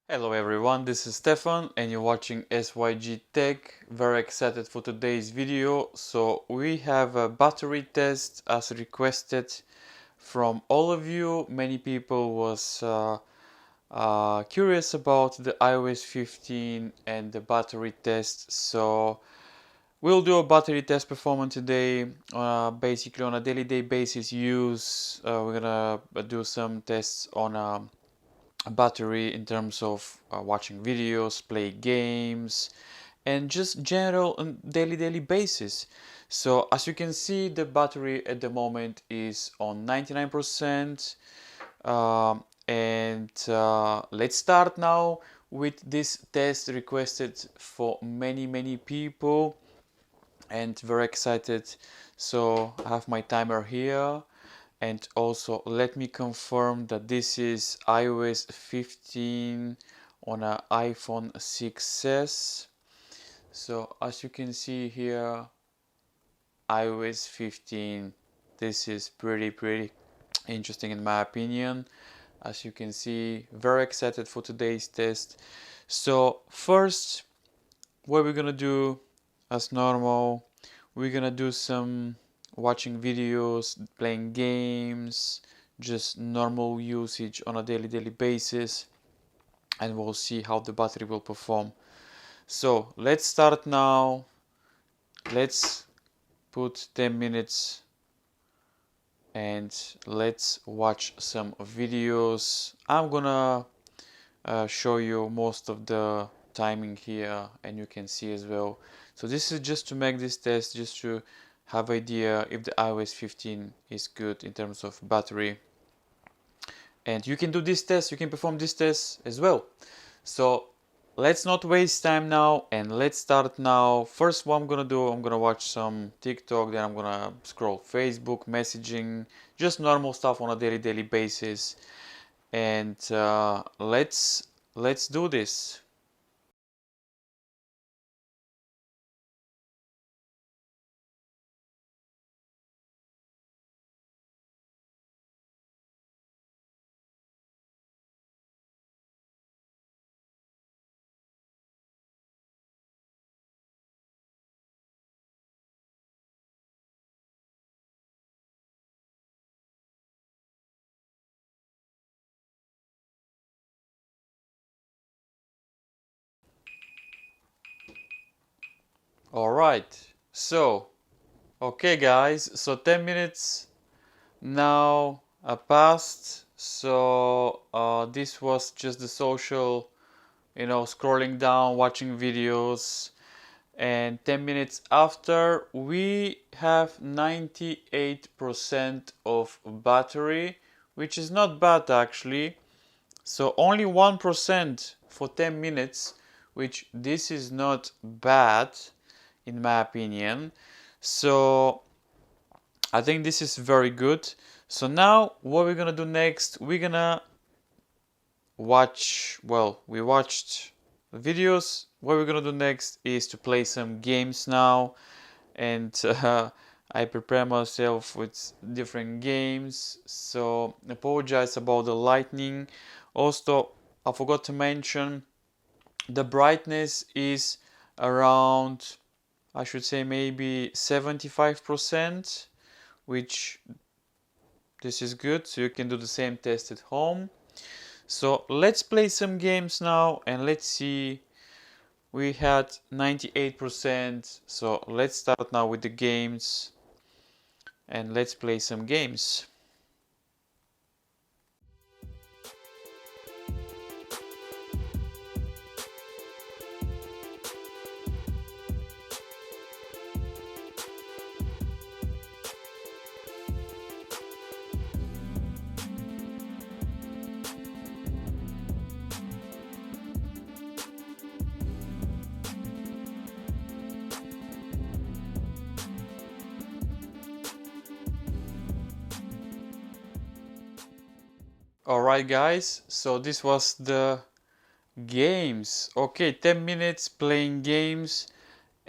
Hello everyone, this is Stefan and you're watching SYG Tech. Very excited for today's video. So we have a battery test as requested from all of you. Many people was curious about the iOS 15 and the battery test. So we'll do a battery test performance today, basically on a daily basis use. We're gonna do some tests on a battery in terms of watching videos, play games, and just general on daily basis. So as you can see, the battery at the moment is on 99%. And let's start now with this test requested for many people and very excited. So I have my timer here, and also let me confirm that this is iOS 15 on an iPhone 6s. So as you can see here, iOS 15, this is pretty interesting in my opinion. As you can see, very excited for today's test. So first, what we're gonna do as normal, we're gonna do some watching videos, playing games, just normal usage on a daily basis, and we'll see how the battery will perform. So let's start now. Let's put 10 minutes and let's watch some videos. I'm gonna show you most of the timing here, and you can see as well. So this is just to make this test, just to have idea if the iOS 15 is good in terms of battery. And you can do this test, you can perform this test as well. So let's not waste time now and let's start now. First, what I'm gonna do, I'm gonna watch some TikTok, then I'm gonna scroll Facebook, messaging, just normal stuff on a daily basis. And let's do this. All right. So, okay, guys. So 10 minutes now passed. So this was just the social, scrolling down, watching videos. And 10 minutes after, we have 98% of battery, which is not bad actually. So only 1% for 10 minutes, which this is not bad in my opinion. So I think this is very good. So now what we're gonna do next, we're gonna watch, well, we watched videos. What we're gonna do next is to play some games now, and I prepare myself with different games. So apologize about the lightning. Also, I forgot to mention the brightness is around, I should say, maybe 75%, which this is good. So you can do the same test at home. So let's play some games now and let's see. We had 98%. So let's start now with the games and let's play some games. Alright guys, so this was the games. Okay, 10 minutes playing games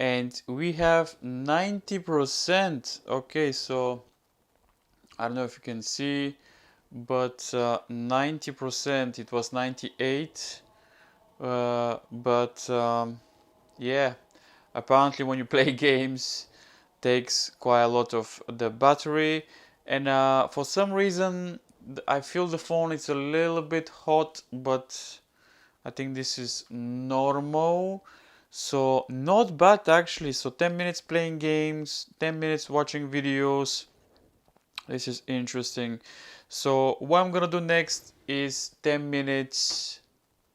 and we have 90%. Okay, so I don't know if you can see, but 90%, it was 98. but yeah, apparently when you play games takes quite a lot of the battery, and for some reason I feel the phone is a little bit hot, but I think this is normal. So not bad actually. So 10 minutes playing games, 10 minutes watching videos. This is interesting. So what I'm gonna do next is 10 minutes.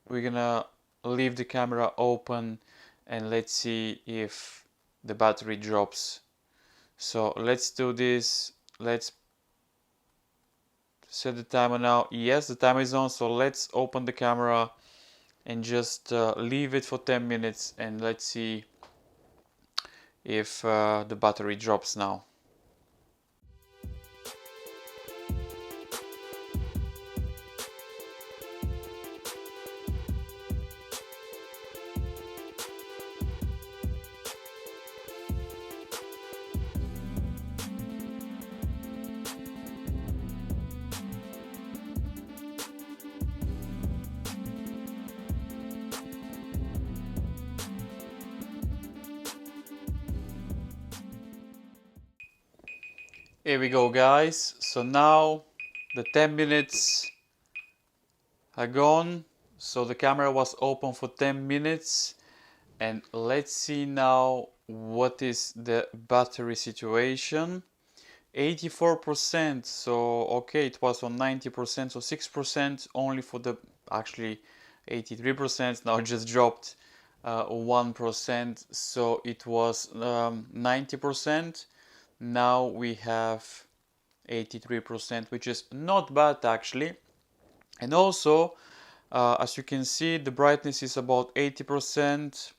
We're gonna leave the camera open and let's see if the battery drops. So let's do this. Let's set the timer now. Yes, the timer is on. So let's open the camera and just leave it for 10 minutes and let's see if the battery drops now. Here we go, guys. So now the 10 minutes are gone. So the camera was open for 10 minutes and let's see now what is the battery situation. 84%, so okay, it was on 90%, so 6% only for the, actually 83% now just dropped 1%, so it was 90%. Now we have 83%, which is not bad actually. And also, as you can see, the brightness is about 80%,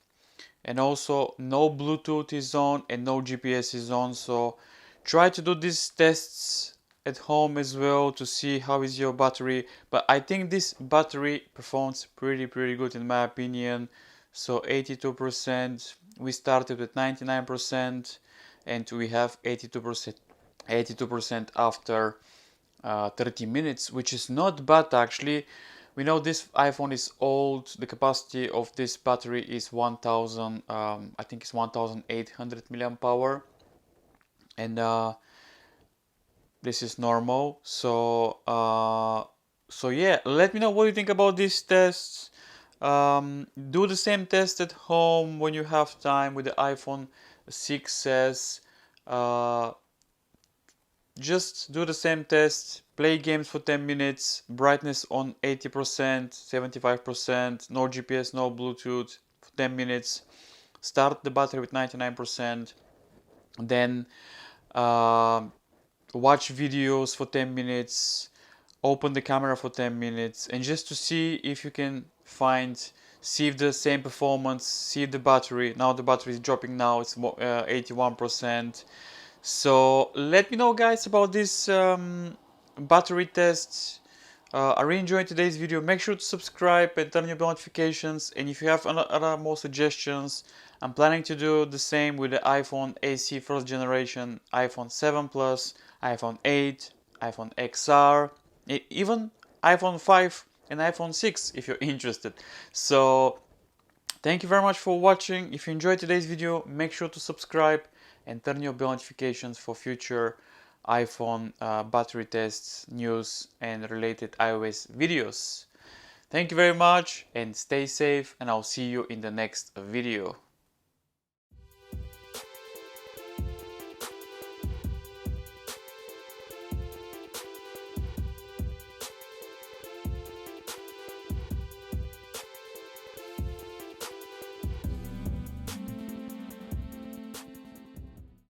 and also no Bluetooth is on and no GPS is on. So try to do these tests at home as well to see how is your battery. But I think this battery performs pretty good in my opinion. So 82%, we started with 99% and we have 82% after 30 minutes, which is not bad actually. We know this iPhone is old. The capacity of this battery is 1000, I think it's 1800 milliamp hour, and this is normal. So yeah, let me know what you think about these tests. Do the same test at home when you have time with the iPhone 6s. Just do the same test, play games for 10 minutes, brightness on 80%, 75%, no GPS, no Bluetooth for 10 minutes, start the battery with 99%, then watch videos for 10 minutes, open the camera for 10 minutes, and just to see if you can see if the same performance, see if the battery, now the battery is dropping now, it's 81%. So let me know guys about this battery tests. I really enjoyed today's video. Make sure to subscribe and turn on your notifications, and if you have other more suggestions, I'm planning to do the same with the iPhone AC first generation, iPhone 7 Plus, iPhone 8, iPhone XR, even iPhone 5 and iPhone 6 if you're interested. So thank you very much for watching. If you enjoyed today's video, make sure to subscribe and turn your bell notifications for future iPhone battery tests, news, and related iOS videos. Thank you very much and stay safe, and I'll see you in the next video.